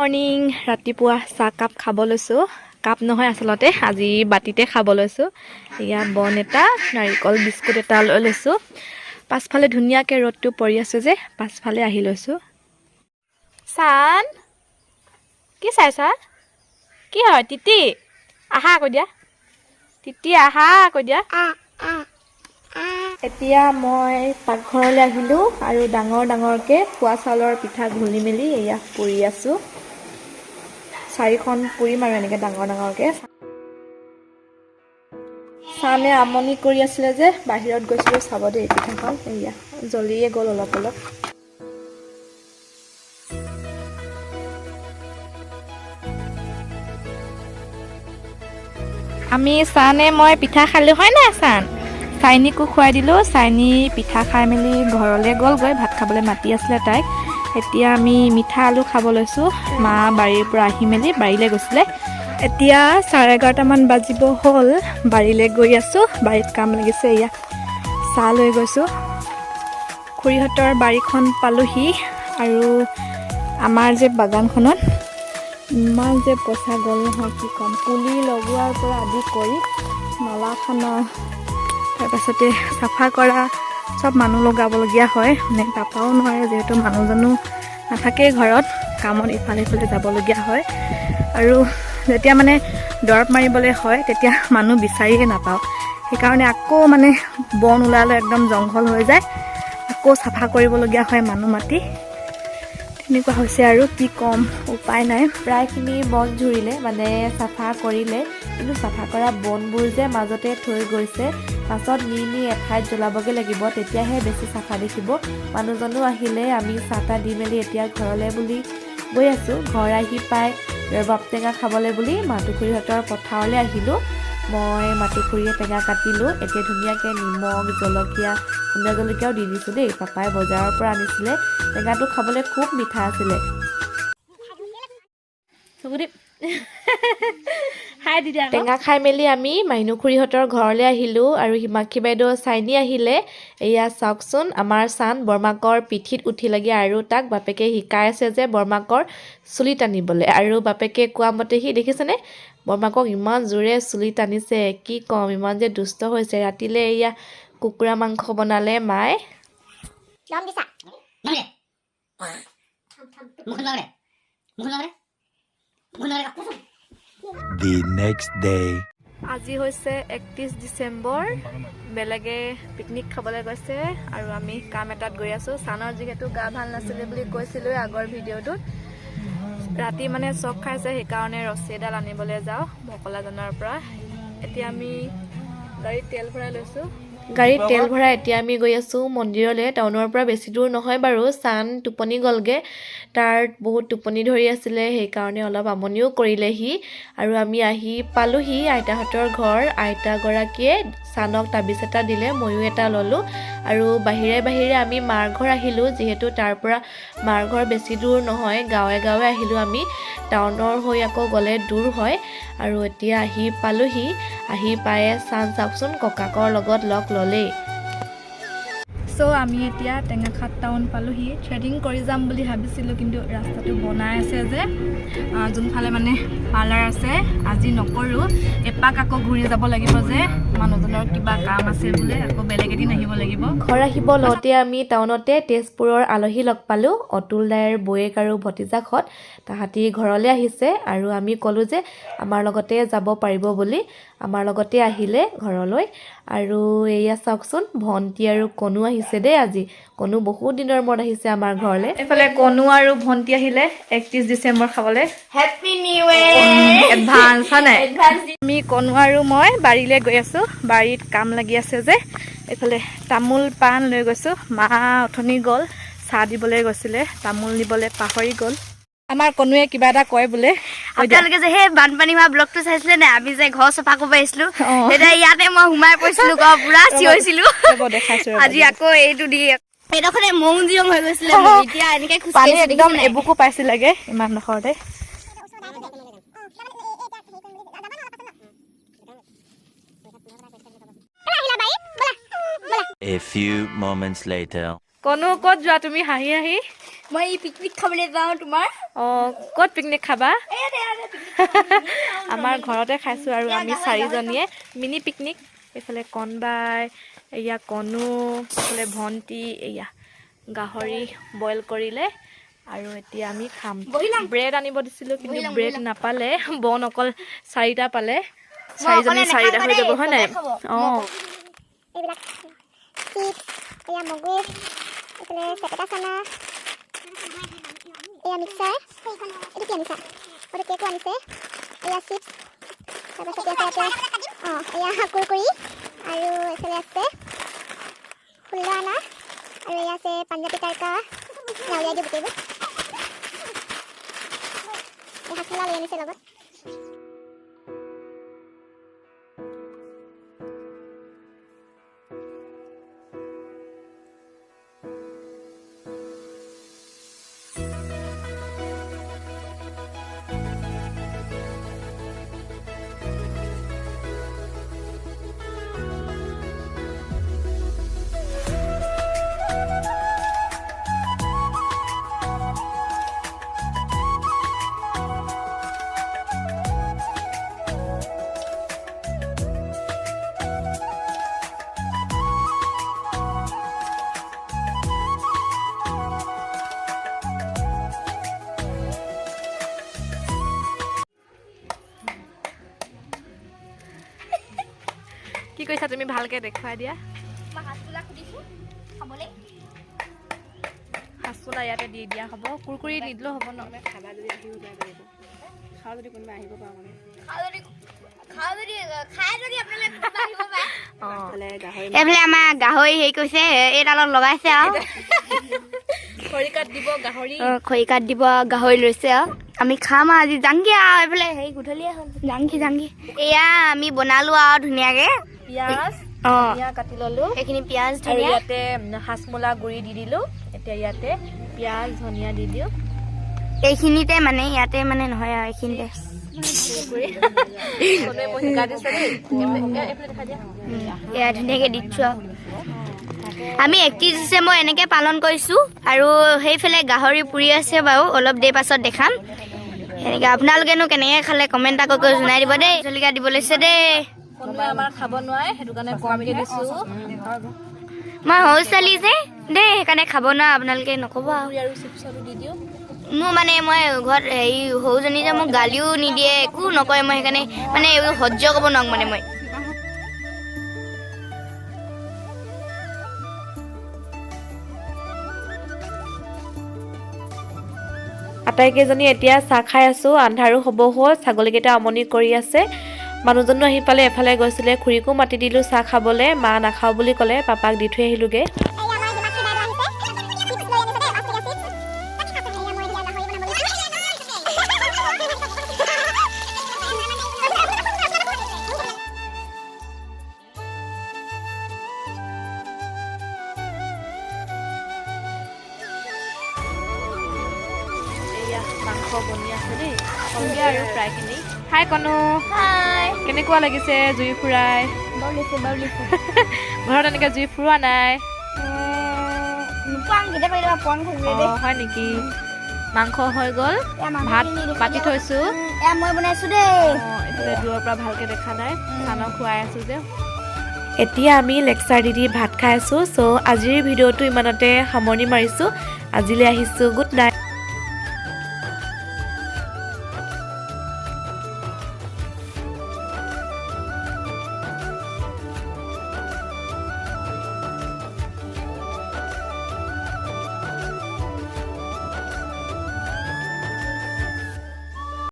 Morning ৰাতিপুৱা চাহ cup খাব লৈছোঁ কাপ নহয় আচলতে আজি বাটিতে খাব লৈছোঁ এয়া বন এটা নাৰিকল বিস্কুট এটা লৈ লৈছোঁ পাছফালে ধুনীয়াকৈ ৰ'দটো পৰি আছে যে পাছফালে আহি লৈছোঁ চান কি চাইছা কি হয় তিতি আহা কৈ দিয়া তিতি আহা কৈ দিয়া এতিয়া মই পাকঘৰলৈ আহিলোঁ আৰু ডাঙৰকৈ খোৱা চাউলৰ পিঠা ঘুলি মেলি এয়া পুৰি আছোঁ 4খন পুৰিম আৰু এনেকৈ ডাঙৰকৈ চানে আমনি কৰি আছিলে যে বাহিৰত গৈছিলোঁ চাব দেই পিঠাখন এয়া জ্বলিয়ে গ'ল অলপ আমি চানে মই পিঠা খালোঁ হয় নাই চান চাইনিকো খুৱাই দিলোঁ চাইনি পিঠা খাই মেলি ঘৰলৈ গ'লগৈ ভাত খাবলৈ মাতি আছিলে তাইক এতিয়া আমি মিঠা আলু খাব লৈছোঁ মা বাৰীৰ পৰা আহি মেলি বাৰীলৈ গৈছিলে এতিয়া 11:30মান বাজিব হ'ল বাৰীলৈ গৈ আছোঁ বাৰীত কাম লাগিছে এয়া চাহ লৈ গৈছোঁ খুৰীহঁতৰ বাৰীখন পালোহি আৰু আমাৰ যে বাগানখনত ইমান যে পইচা গ'ল নহয় কি ক'ম পুলি লগোৱাৰ পৰা আদি কৰি নলা খানা তাৰপাছতে চাফা কৰা চব মানুহ লগাবলগীয়া হয় মানে পাপাও নোৱাৰে যিহেতু মানুহজনো নাথাকেই ঘৰত কামত ইফালে সিফালে যাবলগীয়া হয় আৰু যেতিয়া মানে দৰৱ মাৰিবলৈ হয় তেতিয়া মানুহ বিচাৰিয়ে নাপাওঁ সেইকাৰণে আকৌ মানে বন ওলালে একদম জংঘল হৈ যায় আকৌ চাফা কৰিবলগীয়া হয় মানুহ মাতি তেনেকুৱা হৈছে আৰু কি ক'ম উপায় নাই প্ৰায়খিনি বন ঝুৰিলে মানে চাফা কৰিলে কিন্তু চাফা কৰা বনবোৰ যে মাজতে থৈ গৈছে পাছত নি এঠাইত জ্বলাবগৈ লাগিব তেতিয়াহে বেছি চাফা দেখিব মানুহজনো আহিলে আমি চাহ দি মেলি এতিয়া ঘৰলৈ বুলি গৈ আছোঁ ঘৰ আহি পাই ৰবাব টেঙা খাবলৈ বুলি মাতুখুৰীহঁতৰ পথাৰলৈ আহিলোঁ মই মাতুখুৰীয়ে টেঙা কাটিলোঁ এতিয়া ধুনীয়াকৈ নিমখ জলকীয়া খুন্দা জলকীয়াও দি দিছোঁ দেই পাপাই বজাৰৰ পৰা আনিছিলে টেঙাটো খাবলৈ খুব মিঠা আছিলে টেঙা খাই মেলি আমি মাইনুখুৰীহঁতৰ ঘৰলৈ আহিলোঁ আৰু হিমাক্ষী বাইদেউ চাইনি আহিলে এয়া চাওকচোন আমাৰ চান বৰমাকৰ পিঠিত উঠিলেগৈ আৰু তাক বাপেকে শিকাই আছে যে বৰমাকৰ চুলি টানিবলৈ আৰু বাপেকে কোৱা মতে সি দেখিছেনে বৰমাকক ইমান জোৰে চুলি টানিছে কি ক'ম ইমান যে দুষ্ট হৈছে ৰাতিলৈ এয়া কুকুৰা মাংস বনালে মায়ে The next day. আজি হৈছে 31 ডিচেম্বৰ বেলেগে পিকনিক খাবলৈ গৈছে আৰু আমি কাম এটাত গৈ আছোঁ চানৰ যিহেতু গা ভাল নাছিলে বুলি কৈছিলোঁ আগৰ ভিডিঅ'টোত ৰাতি মানে চক খাইছে সেইকাৰণে ৰছী এডাল আনিবলৈ যাওঁ মকলাজনৰ পৰা এতিয়া আমি গাড়ীত তেল ভৰাই লৈছোঁ গাড়ীত তেল ভৰাই এতিয়া আমি গৈ আছোঁ মন্দিৰলৈ টাউনৰ পৰা বেছি দূৰ নহয় বাৰু চান টোপনি গ'লগৈ তাৰ বহুত টোপনি ধৰি আছিলে সেইকাৰণে অলপ আমনিও কৰিলে সি আৰু আমি আহি পালোহি আইতাহঁতৰ ঘৰ আইতাগৰাকীয়ে চানক তাবিজ এটা দিলে ময়ো এটা ল'লোঁ আৰু বাহিৰে আমি মাৰ ঘৰ আহিলোঁ যিহেতু তাৰ পৰা মাৰ ঘৰ বেছি দূৰ নহয় গাঁৱে আহিলোঁ আমি টাউনৰ হৈ আকৌ গ'লে দূৰ হয় আৰু এতিয়া আহি পালোহি আহি পায়ে চান চাওকচোন ককাকৰ লগত লগ ল'লেই চ' আমি এতিয়া টেঙাখাত টাউন পালোহি থ্ৰেডিং কৰি যাম বুলি ভাবিছিলোঁ কিন্তু ৰাস্তাটো বনাই আছে যে যোনফালে মানে পাৰ্লাৰ আছে আজি নকৰোঁ এপাক আকৌ ঘূৰি যাব লাগিব যে মানুহজনৰ কিবা কাম আছে বোলে আকৌ বেলেগ এদিন আহিব লাগিব ঘৰ আহিব লওঁতে আমি টাউনতে তেজপুৰৰ আলহী লগ পালোঁ অতুল দাইৰ বৌয়েক আৰু ভতিজাকহঁত তাহাঁতি ঘৰলৈ আহিছে আৰু আমি ক'লোঁ যে আমাৰ লগতে যাব পাৰিব বুলি আমাৰ লগতে আহিলে ঘৰলৈ আৰু এয়া চাওকচোন ভণ্টি আৰু কণু আহিছে দেই আজি কণু বহুত দিনৰ মূৰত আহিছে আমাৰ ঘৰলৈ এইফালে কণু আৰু ভণ্টি আহিলে 31 ডিচেম্বৰ খাবলৈ হেপী নিউ ইয়েৰ এডভান্স হয় নাই আমি কণু আৰু মই বাৰীলৈ গৈ আছোঁ বাৰীত কাম লাগি আছে যে এইফালে তামোল পাণ লৈ গৈছোঁ মা অথনি গ'ল চাহ দিবলৈ গৈছিলে তামোল নিবলৈ পাহৰি গ'ল আমাৰ কণুৱে কিবা এটা কয় বোলে আপোনালোকে যে সেই বানপানী হোৱা ব্লগটো চাইছিলে নে আমি যে ঘৰ চফা কৰিব আহিছিলোঁ তেতিয়া ইয়াতে মই সোমাই পৰিছিলোঁ পুৰা চিঞৰিছিলোঁ আজি আকৌ এইটো দি এইডোখৰতে মৌজিৰং হৈ গৈছিলে এতিয়া এনেকে পানী একদম এবুকু পাইছিলেগে ইমান ডোখৰতে A few moments later. কণু ক'ত যোৱা তুমি হাঁহি হাঁহি মই পিকনিক খাবলৈ যাওঁ তোমাৰ ক'ত পিকনিক খাবা আমাৰ ঘৰতে খাইছোঁ আৰু আমি 4জনীয়ে মিনি পিকনিক এইফালে কণবাই এয়া কণু এইফালে ভণ্টি এয়া গাহৰি বইল কৰিলে আৰু এতিয়া আমি খাম ব্ৰেড আনিব দিছিলোঁ কিন্তু ব্ৰেড নাপালে বন অকল 4টা পালে 4জনী 4টা হৈ যাব হয় নাই এইবিলাক চিপছ এয়া মগু এইফালে চেপেটা চানা এয়া মিক্সাৰ এইটো কি আনিছা এইটো কেকো আনিছে এয়া চিপছ তাৰপাছত এয়া কুৰকুৰি আৰু এইফালে আছে ষোল্ল আনা আৰু এয়া আছে পাঞ্জাবী তাৰকা নাউলিয়াই দিওঁ গোটেইবোৰ হাচমলা লৈ আনিছে লগত কি কৈছা তুমি ভালকে দেখুৱাই দিয়া হাঁচফুলা ইয়াতে দি দিয়া হ'ব কুৰকুৰি নিদিলেও হ'ব ন খাবা যদি আহিব পাৰিব খাওঁ যদি কোনোবা আহিব পাৰোঁ মানে এইফালে আমাৰ গাহৰি হেৰি কৰিছে এইডালত লগাইছে আৰু খৰি কাঠ দিব গাহৰি খৰি কাঠ দিব গাহৰি লৈছে আৰু আমি খাম আৰু আজি যাংগে আৰু এইফালে হেৰি গধূলিয়ে হ'ল যাংগে এয়া আমি বনালো আৰু ধুনীয়াকে পিঁয়াজ ধনিয়া কাটি ল'লো সেইখিনি পিঁয়াজ আৰু ধনিয়া ইয়াতে হাঁচমলা গুড়ি দি দিলোঁ এতিয়া ইয়াতে পিঁয়াজ ধনিয়া দি দিওঁ এইখিনিতে মানে ইয়াতে মানে নহয় আৰু এইখিনিতে এয়া ধুনীয়াকে দিছো আৰু আমি 31 ডিচেম্বৰ এনেকে পালন কৰিছোঁ আৰু সেইফালে গাহৰি পুৰি আছে বাৰু অলপ দেৰি পাছত দেখাম এনেকে আপোনালোকেনো কেনেকে খালে কমেণ্ট এটা কৰি জনাই দিব দেই জলকীয়া দিব লৈছে দেই কোনোবাই আমাৰ খাব নোৱাৰে সেইটো কাৰণে কমকৈ দিছোঁ মই সৰু ছোৱালী যে দেই সেইকাৰণে খাব নোৱাৰো আপোনালোকে নক'ব আৰু চিপছটো দি দিওঁ মোৰ মানে মই ঘৰত হেৰি সৰুজনী যে মোক গালিও নিদিয়ে একো নকয় মই সেইকাৰণে মানে এইবোৰ সহ্য কৰিব নোৱাৰো মানে মই আটাইকেইজনী এতিয়া চাহ খাই আছোঁ আন্ধাৰো হ'ব হ'ল ছাগলীকেইটা আমনি কৰি আছে মানুহজনো আহি পালে এফালে গৈছিলে খুৰীকো মাতি দিলোঁ চাহ খাবলৈ মা নাখাওঁ বুলি ক'লে পাপাক দি থৈ আহিলোঁগৈ মাংস বনি আছে দেই কমকৈ আৰু ফ্ৰাইখিনি হাই কণু কেনেকুৱা লাগিছে জুই ফুৰাই ঘৰত এনেকৈ জুই ফুৰোৱা নাই হয় নেকি মাংস হৈ গ'ল ভাত পাতি থৈছোঁ মই বনাইছোঁ দেই এইফালে দূৰৰ পৰা ভালকৈ দেখা নাই খানাও খুৱাই আছোঁ যে এতিয়া আমি লেকচাৰ দি ভাত খাই আছোঁ চ' আজিৰ ভিডিঅ'টো ইমানতে সামৰণি মাৰিছোঁ আজিলৈ আহিছোঁ গুড নাইট